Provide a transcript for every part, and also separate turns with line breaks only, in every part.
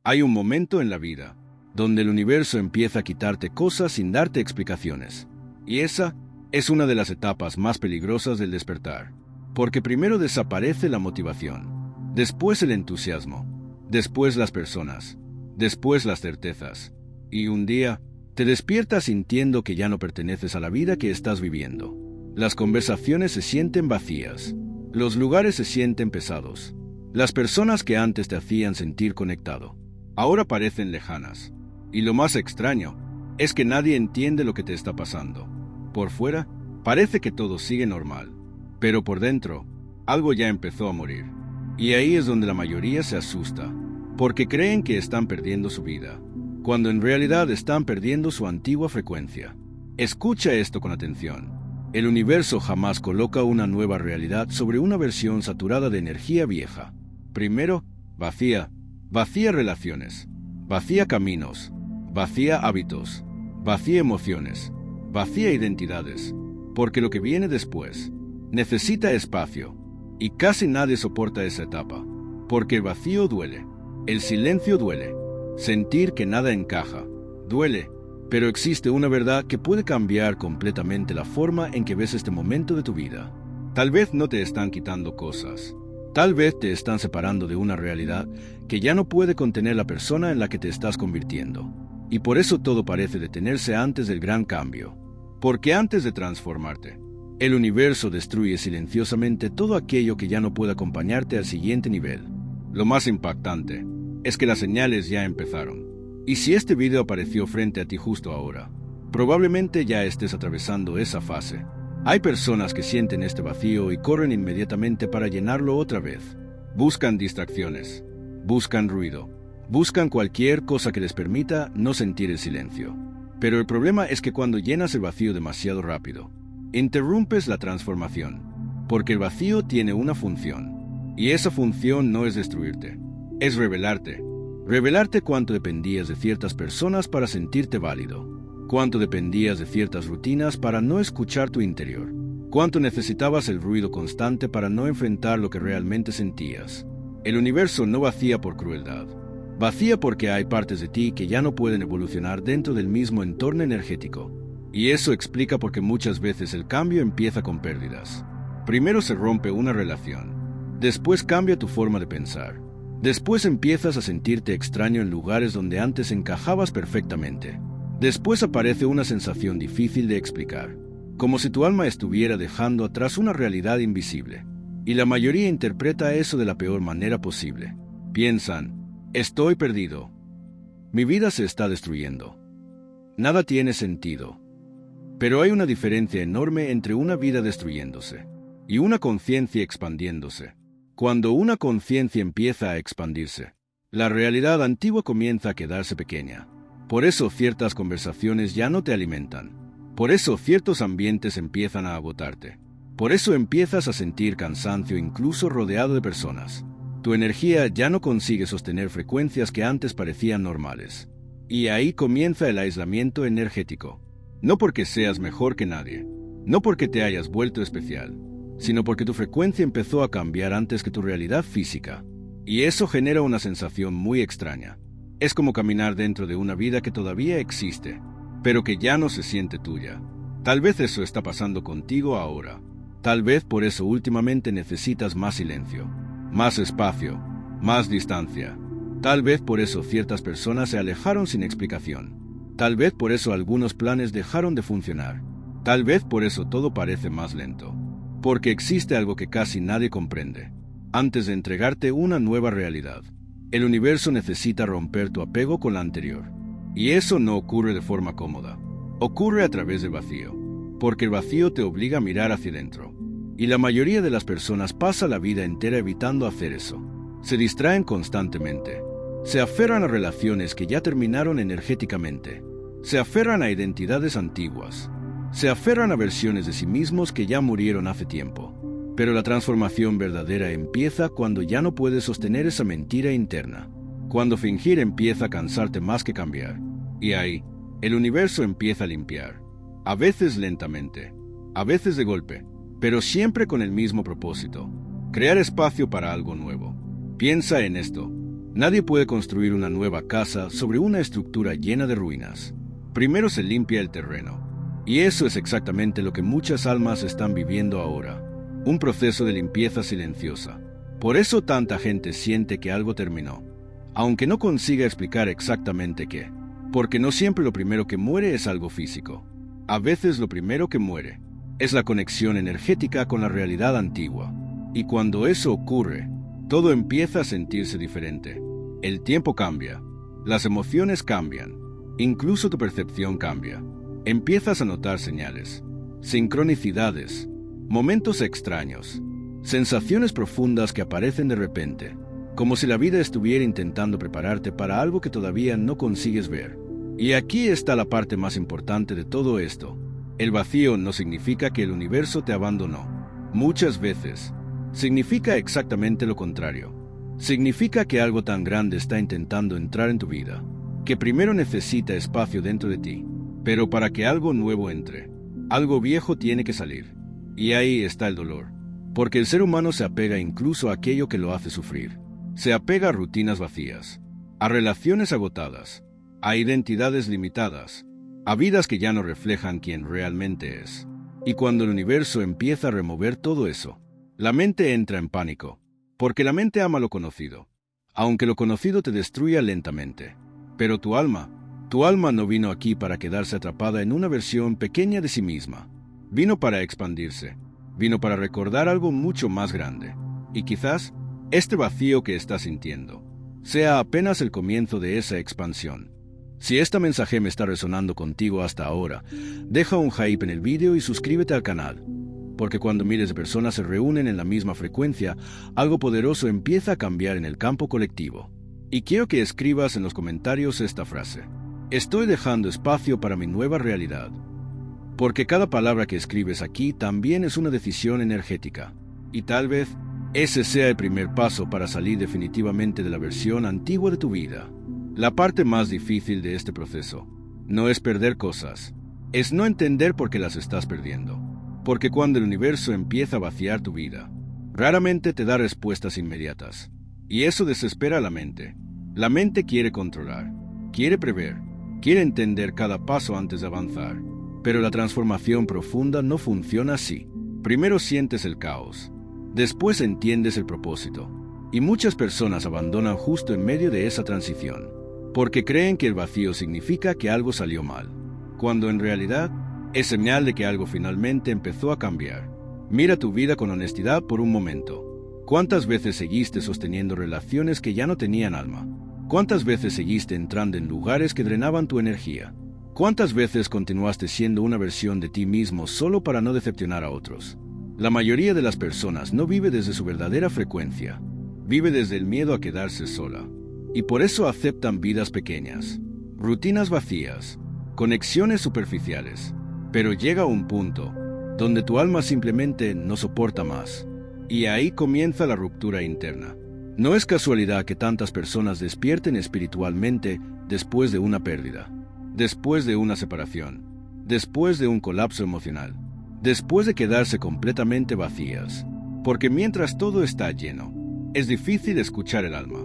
Hay un momento en la vida donde el universo empieza a quitarte cosas sin darte explicaciones. Y esa es una de las etapas más peligrosas del despertar. Porque primero desaparece la motivación, después el entusiasmo, después las personas, después las certezas. Y un día te despiertas sintiendo que ya no perteneces a la vida que estás viviendo. Las conversaciones se sienten vacías, los lugares se sienten pesados. Las personas que antes te hacían sentir conectado, ahora parecen lejanas. Y lo más extraño es que nadie entiende lo que te está pasando. Por fuera, parece que todo sigue normal, pero por dentro, algo ya empezó a morir. Y ahí es donde la mayoría se asusta, porque creen que están perdiendo su vida, cuando en realidad están perdiendo su antigua frecuencia. Escucha esto con atención. El universo jamás coloca una nueva realidad sobre una versión saturada de energía vieja. Primero, vacía relaciones, vacía caminos, vacía hábitos, vacía emociones, vacía identidades, porque lo que viene después necesita espacio, y casi nadie soporta esa etapa, porque el vacío duele, el silencio duele, sentir que nada encaja, duele, pero existe una verdad que puede cambiar completamente la forma en que ves este momento de tu vida. Tal vez no te están quitando cosas, tal vez te están separando de una realidad que ya no puede contener la persona en la que te estás convirtiendo. Y por eso todo parece detenerse antes del gran cambio. Porque antes de transformarte, el universo destruye silenciosamente todo aquello que ya no puede acompañarte al siguiente nivel. Lo más impactante es que las señales ya empezaron. Y si este video apareció frente a ti justo ahora, probablemente ya estés atravesando esa fase. Hay personas que sienten este vacío y corren inmediatamente para llenarlo otra vez. Buscan distracciones, buscan ruido, buscan cualquier cosa que les permita no sentir el silencio. Pero el problema es que cuando llenas el vacío demasiado rápido, interrumpes la transformación, porque el vacío tiene una función, y esa función no es destruirte, es revelarte. Revelarte cuánto dependías de ciertas personas para sentirte válido, cuánto dependías de ciertas rutinas para no escuchar tu interior, cuánto necesitabas el ruido constante para no enfrentar lo que realmente sentías. El universo no vacía por crueldad, vacía porque hay partes de ti que ya no pueden evolucionar dentro del mismo entorno energético. Y eso explica por qué muchas veces el cambio empieza con pérdidas. Primero se rompe una relación, después cambia tu forma de pensar, después empiezas a sentirte extraño en lugares donde antes encajabas perfectamente. Después aparece una sensación difícil de explicar, como si tu alma estuviera dejando atrás una realidad invisible. Y la mayoría interpreta eso de la peor manera posible. Piensan, estoy perdido. Mi vida se está destruyendo. Nada tiene sentido. Pero hay una diferencia enorme entre una vida destruyéndose y una conciencia expandiéndose. Cuando una conciencia empieza a expandirse, la realidad antigua comienza a quedarse pequeña. Por eso ciertas conversaciones ya no te alimentan. Por eso ciertos ambientes empiezan a agotarte. Por eso empiezas a sentir cansancio incluso rodeado de personas. Tu energía ya no consigue sostener frecuencias que antes parecían normales. Y ahí comienza el aislamiento energético. No porque seas mejor que nadie, no porque te hayas vuelto especial, sino porque tu frecuencia empezó a cambiar antes que tu realidad física. Y eso genera una sensación muy extraña. Es como caminar dentro de una vida que todavía existe, pero que ya no se siente tuya. Tal vez eso está pasando contigo ahora. Tal vez por eso últimamente necesitas más silencio, más espacio, más distancia. Tal vez por eso ciertas personas se alejaron sin explicación. Tal vez por eso algunos planes dejaron de funcionar. Tal vez por eso todo parece más lento. Porque existe algo que casi nadie comprende. Antes de entregarte una nueva realidad, el universo necesita romper tu apego con la anterior. Y eso no ocurre de forma cómoda. Ocurre a través del vacío. Porque el vacío te obliga a mirar hacia adentro. Y la mayoría de las personas pasa la vida entera evitando hacer eso. Se distraen constantemente. Se aferran a relaciones que ya terminaron energéticamente. Se aferran a identidades antiguas. Se aferran a versiones de sí mismos que ya murieron hace tiempo. Pero la transformación verdadera empieza cuando ya no puedes sostener esa mentira interna. Cuando fingir empieza a cansarte más que cambiar. Y ahí, el universo empieza a limpiar. A veces lentamente, a veces de golpe, pero siempre con el mismo propósito: crear espacio para algo nuevo. Piensa en esto. Nadie puede construir una nueva casa sobre una estructura llena de ruinas. Primero se limpia el terreno. Y eso es exactamente lo que muchas almas están viviendo ahora. Un proceso de limpieza silenciosa. Por eso tanta gente siente que algo terminó, aunque no consiga explicar exactamente qué. Porque no siempre lo primero que muere es algo físico. A veces lo primero que muere es la conexión energética con la realidad antigua. Y cuando eso ocurre, todo empieza a sentirse diferente. El tiempo cambia, las emociones cambian, incluso tu percepción cambia. Empiezas a notar señales, sincronicidades, momentos extraños, sensaciones profundas que aparecen de repente, como si la vida estuviera intentando prepararte para algo que todavía no consigues ver. Y aquí está la parte más importante de todo esto. El vacío no significa que el universo te abandonó. Muchas veces, significa exactamente lo contrario. Significa que algo tan grande está intentando entrar en tu vida, que primero necesita espacio dentro de ti. Pero para que algo nuevo entre, algo viejo tiene que salir. Y ahí está el dolor. Porque el ser humano se apega incluso a aquello que lo hace sufrir. Se apega a rutinas vacías, a relaciones agotadas, a identidades limitadas, a vidas que ya no reflejan quién realmente es. Y cuando el universo empieza a remover todo eso, la mente entra en pánico, porque la mente ama lo conocido, aunque lo conocido te destruya lentamente. Pero tu alma no vino aquí para quedarse atrapada en una versión pequeña de sí misma. Vino para expandirse, vino para recordar algo mucho más grande. Y quizás este vacío que estás sintiendo sea apenas el comienzo de esa expansión. Si este mensaje me está resonando contigo hasta ahora, deja un hype en el vídeo y suscríbete al canal. Porque cuando miles de personas se reúnen en la misma frecuencia, algo poderoso empieza a cambiar en el campo colectivo. Y quiero que escribas en los comentarios esta frase: estoy dejando espacio para mi nueva realidad. Porque cada palabra que escribes aquí también es una decisión energética. Y tal vez ese sea el primer paso para salir definitivamente de la versión antigua de tu vida. La parte más difícil de este proceso no es perder cosas, es no entender por qué las estás perdiendo. Porque cuando el universo empieza a vaciar tu vida, raramente te da respuestas inmediatas. Y eso desespera a la mente. La mente quiere controlar, quiere prever, quiere entender cada paso antes de avanzar. Pero la transformación profunda no funciona así. Primero sientes el caos, después entiendes el propósito. Y muchas personas abandonan justo en medio de esa transición, porque creen que el vacío significa que algo salió mal, cuando en realidad es señal de que algo finalmente empezó a cambiar. Mira tu vida con honestidad por un momento. ¿Cuántas veces seguiste sosteniendo relaciones que ya no tenían alma? ¿Cuántas veces seguiste entrando en lugares que drenaban tu energía? ¿Cuántas veces continuaste siendo una versión de ti mismo solo para no decepcionar a otros? La mayoría de las personas no vive desde su verdadera frecuencia. Vive desde el miedo a quedarse sola. Y por eso aceptan vidas pequeñas, rutinas vacías, conexiones superficiales. Pero llega un punto donde tu alma simplemente no soporta más. Y ahí comienza la ruptura interna. No es casualidad que tantas personas despierten espiritualmente después de una pérdida, después de una separación, después de un colapso emocional, después de quedarse completamente vacías. Porque mientras todo está lleno, es difícil escuchar el alma.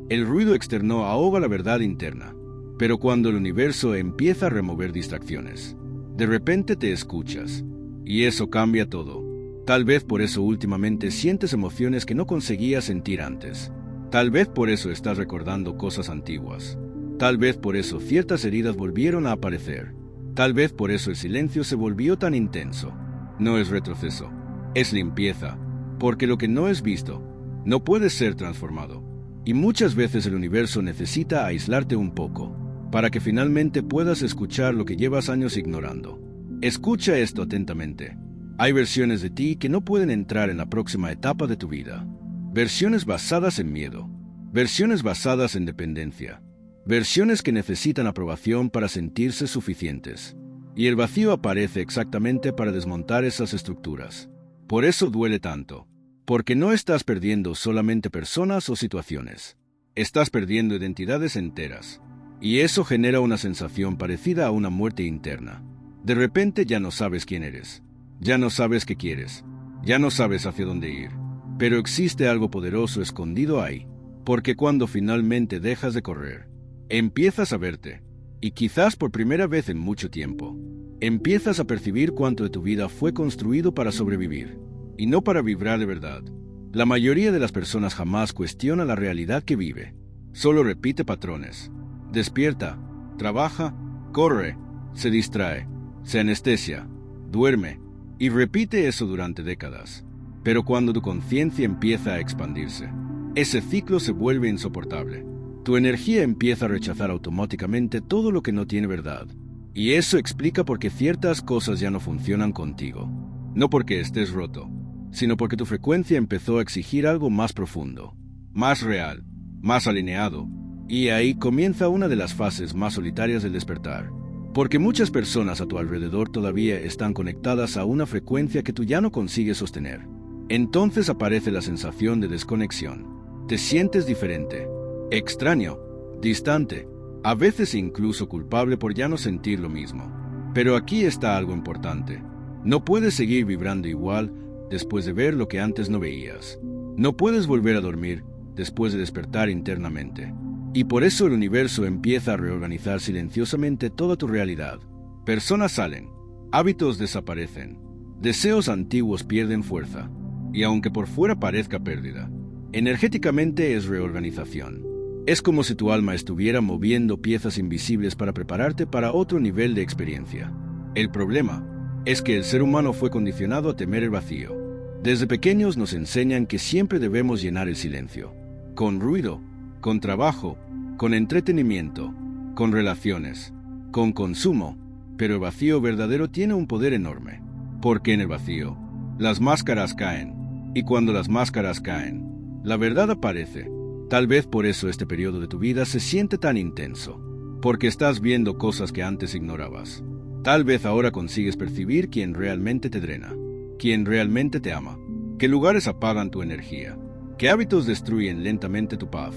El ruido externo ahoga la verdad interna. Pero cuando el universo empieza a remover distracciones, de repente te escuchas, y eso cambia todo. Tal vez por eso últimamente sientes emociones que no conseguías sentir antes. Tal vez por eso estás recordando cosas antiguas. Tal vez por eso ciertas heridas volvieron a aparecer. Tal vez por eso el silencio se volvió tan intenso. No es retroceso, es limpieza, porque lo que no es visto no puede ser transformado. Y muchas veces el universo necesita aislarte un poco, para que finalmente puedas escuchar lo que llevas años ignorando. Escucha esto atentamente. Hay versiones de ti que no pueden entrar en la próxima etapa de tu vida. Versiones basadas en miedo. Versiones basadas en dependencia. Versiones que necesitan aprobación para sentirse suficientes. Y el vacío aparece exactamente para desmontar esas estructuras. Por eso duele tanto. Porque no estás perdiendo solamente personas o situaciones. Estás perdiendo identidades enteras. Y eso genera una sensación parecida a una muerte interna. De repente ya no sabes quién eres. Ya no sabes qué quieres. Ya no sabes hacia dónde ir. Pero existe algo poderoso escondido ahí. Porque cuando finalmente dejas de correr, empiezas a verte, y quizás por primera vez en mucho tiempo, empiezas a percibir cuánto de tu vida fue construido para sobrevivir, y no para vibrar de verdad. La mayoría de las personas jamás cuestiona la realidad que vive. Solo repite patrones. Despierta, trabaja, corre, se distrae, se anestesia, duerme, y repite eso durante décadas. Pero cuando tu conciencia empieza a expandirse, ese ciclo se vuelve insoportable. Tu energía empieza a rechazar automáticamente todo lo que no tiene verdad. Y eso explica por qué ciertas cosas ya no funcionan contigo. No porque estés roto, sino porque tu frecuencia empezó a exigir algo más profundo, más real, más alineado. Y ahí comienza una de las fases más solitarias del despertar. Porque muchas personas a tu alrededor todavía están conectadas a una frecuencia que tú ya no consigues sostener. Entonces aparece la sensación de desconexión. Te sientes diferente, extraño, distante, a veces incluso culpable por ya no sentir lo mismo. Pero aquí está algo importante. No puedes seguir vibrando igual después de ver lo que antes no veías. No puedes volver a dormir después de despertar internamente. Y por eso el universo empieza a reorganizar silenciosamente toda tu realidad. Personas salen, hábitos desaparecen, deseos antiguos pierden fuerza. Y aunque por fuera parezca pérdida, energéticamente es reorganización. Es como si tu alma estuviera moviendo piezas invisibles para prepararte para otro nivel de experiencia. El problema es que el ser humano fue condicionado a temer el vacío. Desde pequeños nos enseñan que siempre debemos llenar el silencio. Con ruido, con trabajo, con entretenimiento, con relaciones, con consumo. Pero el vacío verdadero tiene un poder enorme. Porque en el vacío, las máscaras caen. Y cuando las máscaras caen, la verdad aparece. Tal vez por eso este periodo de tu vida se siente tan intenso. Porque estás viendo cosas que antes ignorabas. Tal vez ahora consigues percibir quién realmente te drena, quién realmente te ama, qué lugares apagan tu energía, qué hábitos destruyen lentamente tu paz.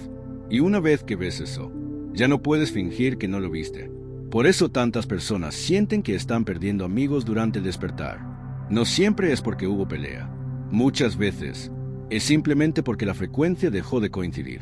Y una vez que ves eso, ya no puedes fingir que no lo viste. Por eso tantas personas sienten que están perdiendo amigos durante el despertar. No siempre es porque hubo pelea. Muchas veces es simplemente porque la frecuencia dejó de coincidir.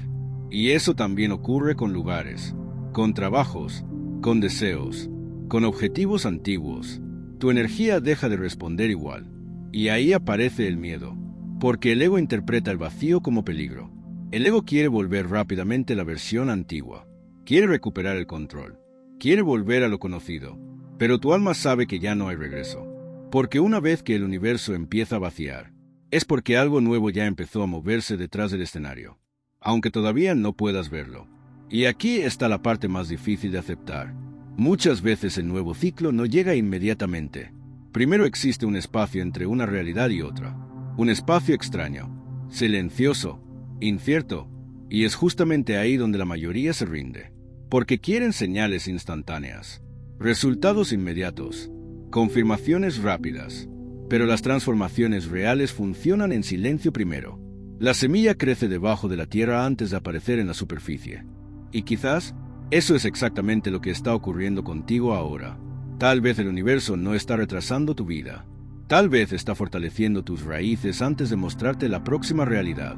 Y eso también ocurre con lugares, con trabajos, con deseos, con objetivos antiguos. Tu energía deja de responder igual. Y ahí aparece el miedo, porque el ego interpreta el vacío como peligro. El ego quiere volver rápidamente a la versión antigua. Quiere recuperar el control. Quiere volver a lo conocido. Pero tu alma sabe que ya no hay regreso. Porque una vez que el universo empieza a vaciar, es porque algo nuevo ya empezó a moverse detrás del escenario, aunque todavía no puedas verlo. Y aquí está la parte más difícil de aceptar. Muchas veces el nuevo ciclo no llega inmediatamente. Primero existe un espacio entre una realidad y otra. Un espacio extraño, silencioso, incierto, y es justamente ahí donde la mayoría se rinde. Porque quieren señales instantáneas, resultados inmediatos, confirmaciones rápidas. Pero las transformaciones reales funcionan en silencio primero. La semilla crece debajo de la tierra antes de aparecer en la superficie. Y quizás eso es exactamente lo que está ocurriendo contigo ahora. Tal vez el universo no está retrasando tu vida. Tal vez está fortaleciendo tus raíces antes de mostrarte la próxima realidad.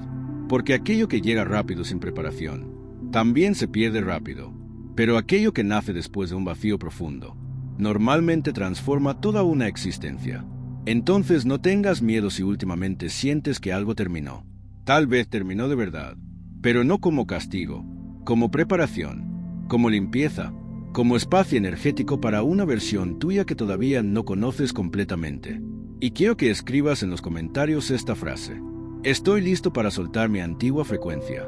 Porque aquello que llega rápido sin preparación, también se pierde rápido. Pero aquello que nace después de un vacío profundo, normalmente transforma toda una existencia. Entonces no tengas miedo si últimamente sientes que algo terminó. Tal vez terminó de verdad, pero no como castigo, como preparación, como limpieza, como espacio energético para una versión tuya que todavía no conoces completamente. Y quiero que escribas en los comentarios esta frase: estoy listo para soltar mi antigua frecuencia.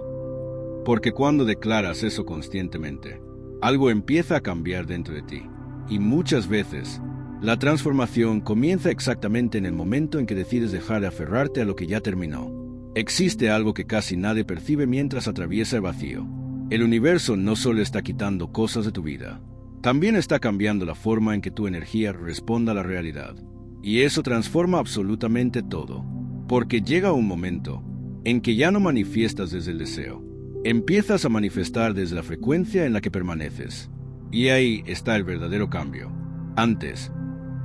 Porque cuando declaras eso conscientemente, algo empieza a cambiar dentro de ti. Y muchas veces, la transformación comienza exactamente en el momento en que decides dejar de aferrarte a lo que ya terminó. Existe algo que casi nadie percibe mientras atraviesa el vacío. El universo no solo está quitando cosas de tu vida, también está cambiando la forma en que tu energía responda a la realidad. Y eso transforma absolutamente todo. Porque llega un momento en que ya no manifiestas desde el deseo. Empiezas a manifestar desde la frecuencia en la que permaneces. Y ahí está el verdadero cambio. Antes,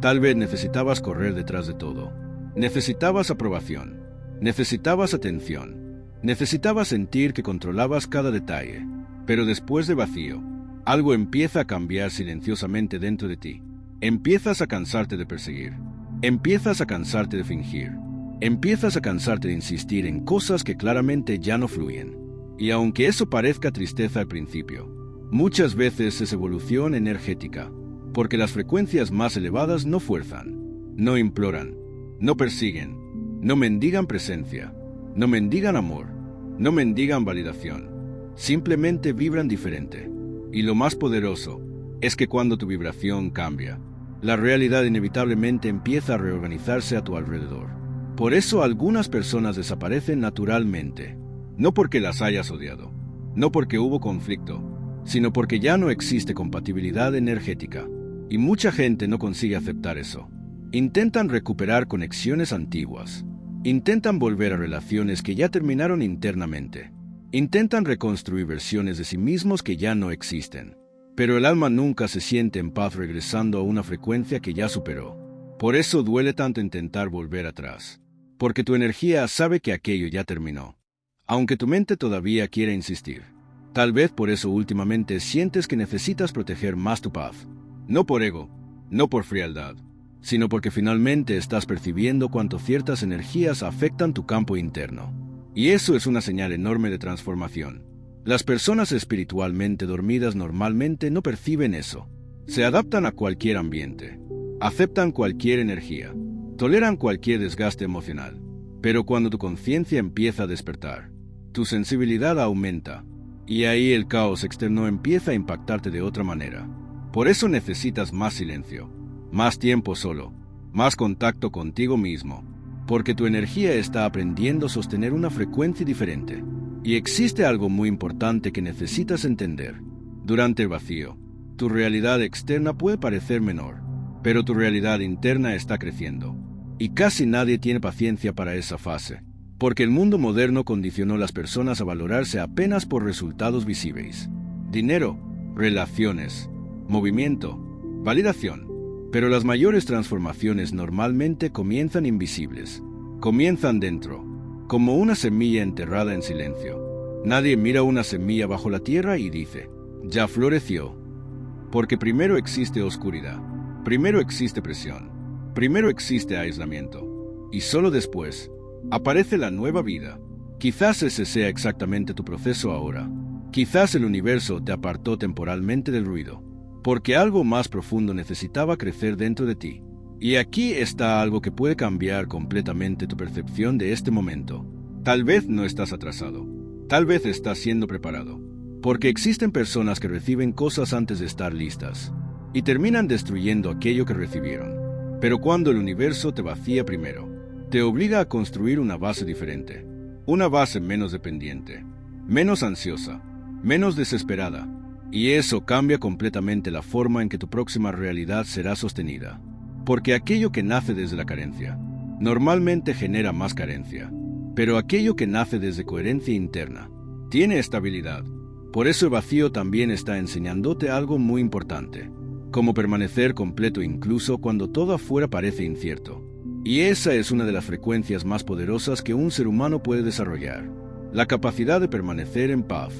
tal vez necesitabas correr detrás de todo. Necesitabas aprobación. Necesitabas atención. Necesitabas sentir que controlabas cada detalle. Pero después de vacío, algo empieza a cambiar silenciosamente dentro de ti. Empiezas a cansarte de perseguir. Empiezas a cansarte de fingir. Empiezas a cansarte de insistir en cosas que claramente ya no fluyen. Y aunque eso parezca tristeza al principio, muchas veces es evolución energética, porque las frecuencias más elevadas no fuerzan, no imploran, no persiguen, no mendigan presencia, no mendigan amor, no mendigan validación, simplemente vibran diferente. Y lo más poderoso es que cuando tu vibración cambia, la realidad inevitablemente empieza a reorganizarse a tu alrededor. Por eso algunas personas desaparecen naturalmente, no porque las hayas odiado, no porque hubo conflicto, sino porque ya no existe compatibilidad energética. Y mucha gente no consigue aceptar eso. Intentan recuperar conexiones antiguas. Intentan volver a relaciones que ya terminaron internamente. Intentan reconstruir versiones de sí mismos que ya no existen. Pero el alma nunca se siente en paz regresando a una frecuencia que ya superó. Por eso duele tanto intentar volver atrás. Porque tu energía sabe que aquello ya terminó. Aunque tu mente todavía quiera insistir. Tal vez por eso últimamente sientes que necesitas proteger más tu paz. No por ego, no por frialdad, sino porque finalmente estás percibiendo cuánto ciertas energías afectan tu campo interno. Y eso es una señal enorme de transformación. Las personas espiritualmente dormidas normalmente no perciben eso. Se adaptan a cualquier ambiente, aceptan cualquier energía, toleran cualquier desgaste emocional. Pero cuando tu conciencia empieza a despertar, tu sensibilidad aumenta, y ahí el caos externo empieza a impactarte de otra manera. Por eso necesitas más silencio, más tiempo solo, más contacto contigo mismo, porque tu energía está aprendiendo a sostener una frecuencia diferente. Y existe algo muy importante que necesitas entender. Durante el vacío, tu realidad externa puede parecer menor, pero tu realidad interna está creciendo. Y casi nadie tiene paciencia para esa fase, porque el mundo moderno condicionó a las personas a valorarse apenas por resultados visibles. Dinero, relaciones, movimiento, validación. Pero las mayores transformaciones normalmente comienzan invisibles. Comienzan dentro, como una semilla enterrada en silencio. Nadie mira una semilla bajo la tierra y dice, ya floreció. Porque primero existe oscuridad, primero existe presión, primero existe aislamiento. Y solo después aparece la nueva vida. Quizás ese sea exactamente tu proceso ahora. Quizás el universo te apartó temporalmente del ruido, porque algo más profundo necesitaba crecer dentro de ti. Y aquí está algo que puede cambiar completamente tu percepción de este momento. Tal vez no estás atrasado, tal vez estás siendo preparado, porque existen personas que reciben cosas antes de estar listas, y terminan destruyendo aquello que recibieron. Pero cuando el universo te vacía primero, te obliga a construir una base diferente, una base menos dependiente, menos ansiosa, menos desesperada, y eso cambia completamente la forma en que tu próxima realidad será sostenida. Porque aquello que nace desde la carencia, normalmente genera más carencia, pero aquello que nace desde coherencia interna, tiene estabilidad. Por eso el vacío también está enseñándote algo muy importante, como permanecer completo incluso cuando todo afuera parece incierto. Y esa es una de las frecuencias más poderosas que un ser humano puede desarrollar, la capacidad de permanecer en paz,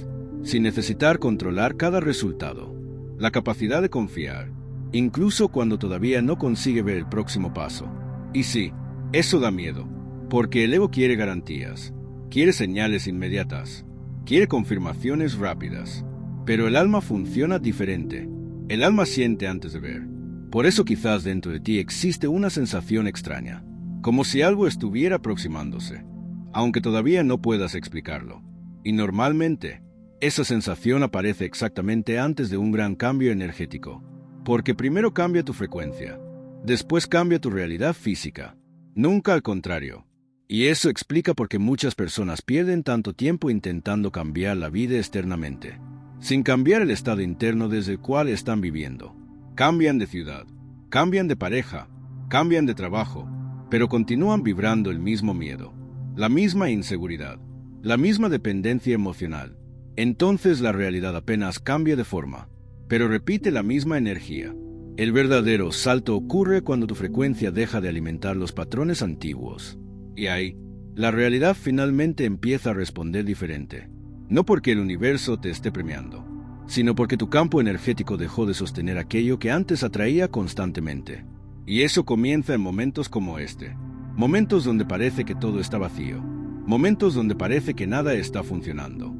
sin necesitar controlar cada resultado, la capacidad de confiar, incluso cuando todavía no consigue ver el próximo paso. Y sí, eso da miedo, porque el ego quiere garantías, quiere señales inmediatas, quiere confirmaciones rápidas, pero el alma funciona diferente. El alma siente antes de ver. Por eso quizás dentro de ti existe una sensación extraña, como si algo estuviera aproximándose, aunque todavía no puedas explicarlo. Y normalmente, esa sensación aparece exactamente antes de un gran cambio energético, porque primero cambia tu frecuencia, después cambia tu realidad física, nunca al contrario. Y eso explica por qué muchas personas pierden tanto tiempo intentando cambiar la vida externamente, sin cambiar el estado interno desde el cual están viviendo. Cambian de ciudad, cambian de pareja, cambian de trabajo, pero continúan vibrando el mismo miedo, la misma inseguridad, la misma dependencia emocional. Entonces la realidad apenas cambia de forma, pero repite la misma energía. El verdadero salto ocurre cuando tu frecuencia deja de alimentar los patrones antiguos. Y ahí, la realidad finalmente empieza a responder diferente. No porque el universo te esté premiando, sino porque tu campo energético dejó de sostener aquello que antes atraía constantemente. Y eso comienza en momentos como este. Momentos donde parece que todo está vacío. Momentos donde parece que nada está funcionando.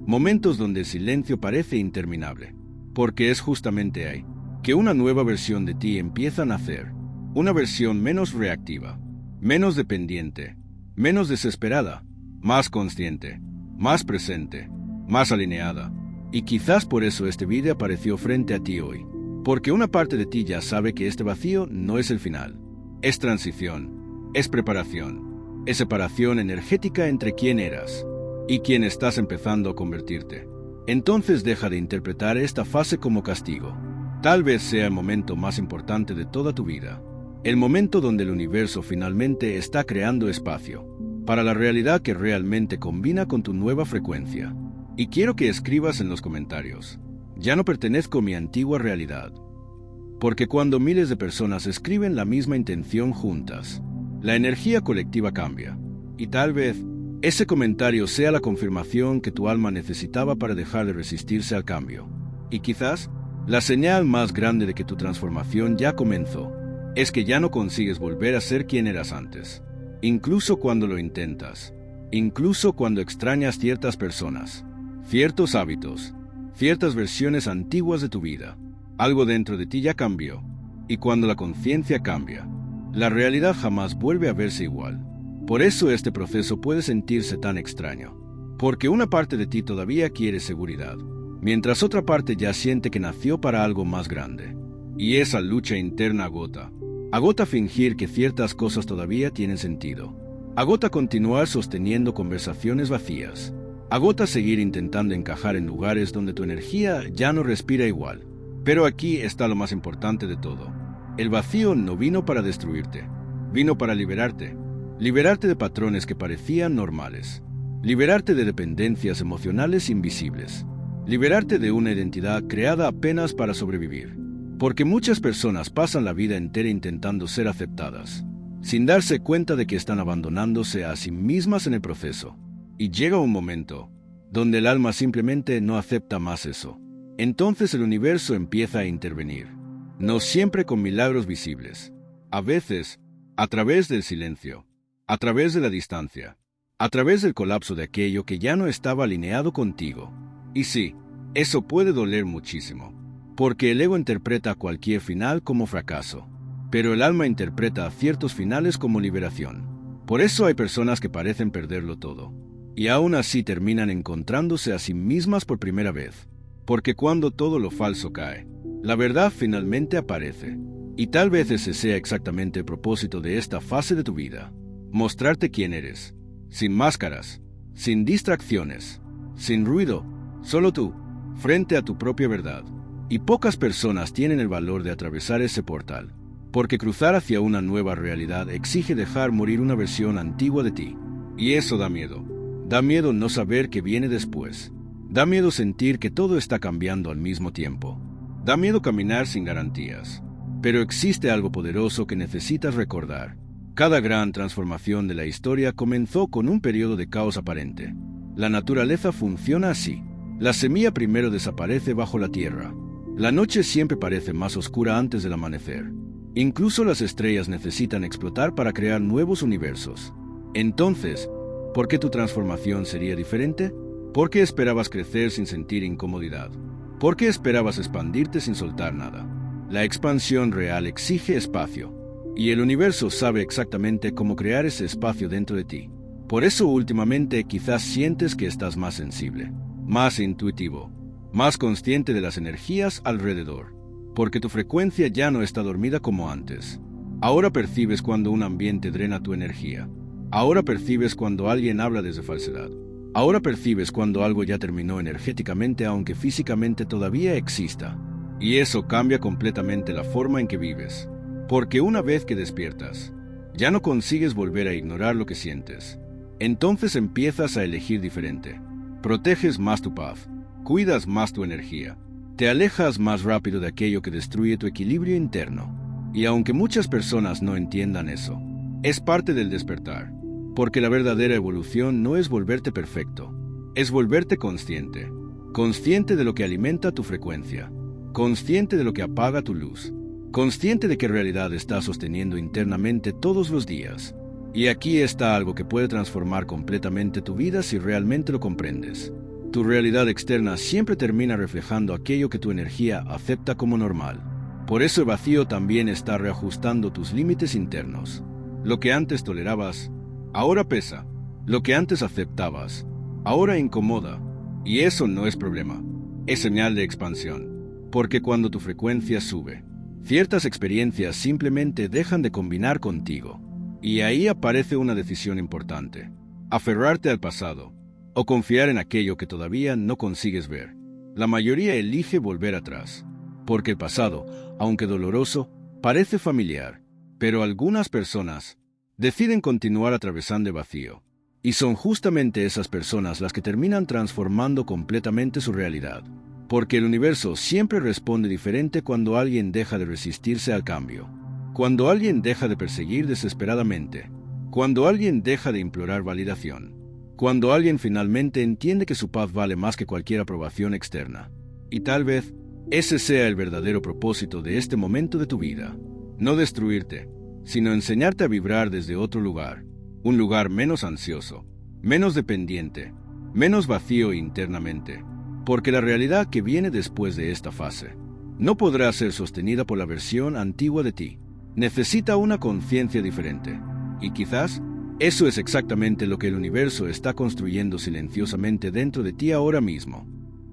Momentos donde el silencio parece interminable. Porque es justamente ahí que una nueva versión de ti empieza a nacer. Una versión menos reactiva, menos dependiente, menos desesperada, más consciente, más presente, más alineada. Y quizás por eso este vídeo apareció frente a ti hoy. Porque una parte de ti ya sabe que este vacío no es el final. Es transición, es preparación, es separación energética entre quién eras y quién estás empezando a convertirte. Entonces deja de interpretar esta fase como castigo. Tal vez sea el momento más importante de toda tu vida. El momento donde el universo finalmente está creando espacio para la realidad que realmente combina con tu nueva frecuencia. Y quiero que escribas en los comentarios: ya no pertenezco a mi antigua realidad. Porque cuando miles de personas escriben la misma intención juntas, la energía colectiva cambia. Y tal vez ese comentario sea la confirmación que tu alma necesitaba para dejar de resistirse al cambio. Y quizás la señal más grande de que tu transformación ya comenzó es que ya no consigues volver a ser quien eras antes. Incluso cuando lo intentas, incluso cuando extrañas ciertas personas, ciertos hábitos, ciertas versiones antiguas de tu vida, algo dentro de ti ya cambió. Y cuando la conciencia cambia, la realidad jamás vuelve a verse igual. Por eso este proceso puede sentirse tan extraño, porque una parte de ti todavía quiere seguridad, mientras otra parte ya siente que nació para algo más grande. Y esa lucha interna agota fingir que ciertas cosas todavía tienen sentido, agota continuar sosteniendo conversaciones vacías, agota seguir intentando encajar en lugares donde tu energía ya no respira igual. Pero aquí está lo más importante de todo. El vacío no vino para destruirte, vino para liberarte. Liberarte de patrones que parecían normales. Liberarte de dependencias emocionales invisibles. Liberarte de una identidad creada apenas para sobrevivir. Porque muchas personas pasan la vida entera intentando ser aceptadas, sin darse cuenta de que están abandonándose a sí mismas en el proceso. Y llega un momento donde el alma simplemente no acepta más eso. Entonces el universo empieza a intervenir. No siempre con milagros visibles. A veces, a través del silencio. A través de la distancia, a través del colapso de aquello que ya no estaba alineado contigo. Y sí, eso puede doler muchísimo, porque el ego interpreta cualquier final como fracaso, pero el alma interpreta ciertos finales como liberación. Por eso hay personas que parecen perderlo todo, y aún así terminan encontrándose a sí mismas por primera vez, porque cuando todo lo falso cae, la verdad finalmente aparece. Y tal vez ese sea exactamente el propósito de esta fase de tu vida. Mostrarte quién eres, sin máscaras, sin distracciones, sin ruido, solo tú, frente a tu propia verdad. Y pocas personas tienen el valor de atravesar ese portal, porque cruzar hacia una nueva realidad exige dejar morir una versión antigua de ti. Y eso da miedo. Da miedo no saber qué viene después. Da miedo sentir que todo está cambiando al mismo tiempo. Da miedo caminar sin garantías. Pero existe algo poderoso que necesitas recordar. Cada gran transformación de la historia comenzó con un periodo de caos aparente. La naturaleza funciona así. La semilla primero desaparece bajo la tierra. La noche siempre parece más oscura antes del amanecer. Incluso las estrellas necesitan explotar para crear nuevos universos. Entonces, ¿por qué tu transformación sería diferente? ¿Por qué esperabas crecer sin sentir incomodidad? ¿Por qué esperabas expandirte sin soltar nada? La expansión real exige espacio. Y el universo sabe exactamente cómo crear ese espacio dentro de ti. Por eso últimamente quizás sientes que estás más sensible, más intuitivo, más consciente de las energías alrededor. Porque tu frecuencia ya no está dormida como antes. Ahora percibes cuando un ambiente drena tu energía. Ahora percibes cuando alguien habla desde falsedad. Ahora percibes cuando algo ya terminó energéticamente aunque físicamente todavía exista. Y eso cambia completamente la forma en que vives. Porque una vez que despiertas, ya no consigues volver a ignorar lo que sientes. Entonces empiezas a elegir diferente. Proteges más tu paz, cuidas más tu energía, te alejas más rápido de aquello que destruye tu equilibrio interno. Y aunque muchas personas no entiendan eso, es parte del despertar. Porque la verdadera evolución no es volverte perfecto, es volverte consciente. Consciente de lo que alimenta tu frecuencia, consciente de lo que apaga tu luz, consciente de qué realidad estás sosteniendo internamente todos los días. Y aquí está algo que puede transformar completamente tu vida si realmente lo comprendes. Tu realidad externa siempre termina reflejando aquello que tu energía acepta como normal. Por eso el vacío también está reajustando tus límites internos. Lo que antes tolerabas, ahora pesa. Lo que antes aceptabas, ahora incomoda. Y eso no es problema, es señal de expansión. Porque cuando tu frecuencia sube, ciertas experiencias simplemente dejan de combinar contigo. Y ahí aparece una decisión importante: aferrarte al pasado o confiar en aquello que todavía no consigues ver. La mayoría elige volver atrás, porque el pasado, aunque doloroso, parece familiar. Pero algunas personas deciden continuar atravesando el vacío. Y son justamente esas personas las que terminan transformando completamente su realidad. Porque el universo siempre responde diferente cuando alguien deja de resistirse al cambio. Cuando alguien deja de perseguir desesperadamente, cuando alguien deja de implorar validación, cuando alguien finalmente entiende que su paz vale más que cualquier aprobación externa. Y tal vez ese sea el verdadero propósito de este momento de tu vida. No destruirte, sino enseñarte a vibrar desde otro lugar, un lugar menos ansioso, menos dependiente, menos vacío internamente, porque la realidad que viene después de esta fase no podrá ser sostenida por la versión antigua de ti. Necesita una conciencia diferente. Y quizás eso es exactamente lo que el universo está construyendo silenciosamente dentro de ti ahora mismo.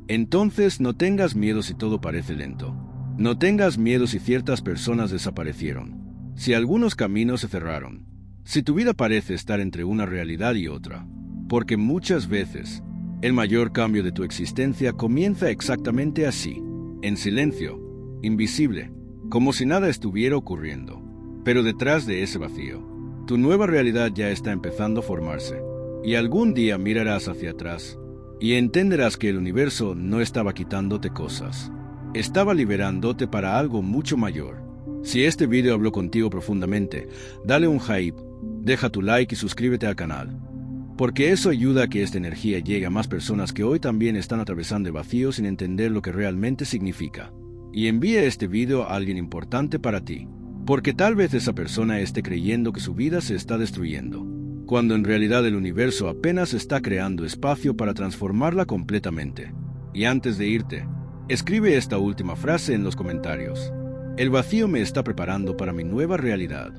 Entonces no tengas miedo si todo parece lento. No tengas miedo si ciertas personas desaparecieron, si algunos caminos se cerraron, si tu vida parece estar entre una realidad y otra. Porque muchas veces el mayor cambio de tu existencia comienza exactamente así, en silencio, invisible, como si nada estuviera ocurriendo. Pero detrás de ese vacío, tu nueva realidad ya está empezando a formarse. Y algún día mirarás hacia atrás y entenderás que el universo no estaba quitándote cosas. Estaba liberándote para algo mucho mayor. Si este video habló contigo profundamente, dale un hype, deja tu like y suscríbete al canal. Porque eso ayuda a que esta energía llegue a más personas que hoy también están atravesando el vacío sin entender lo que realmente significa. Y envía este video a alguien importante para ti, porque tal vez esa persona esté creyendo que su vida se está destruyendo, cuando en realidad el universo apenas está creando espacio para transformarla completamente. Y antes de irte, escribe esta última frase en los comentarios: el vacío me está preparando para mi nueva realidad.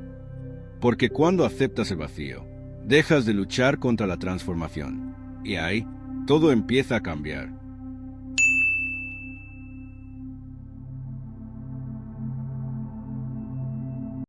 Porque cuando aceptas el vacío, dejas de luchar contra la transformación. Y ahí, todo empieza a cambiar.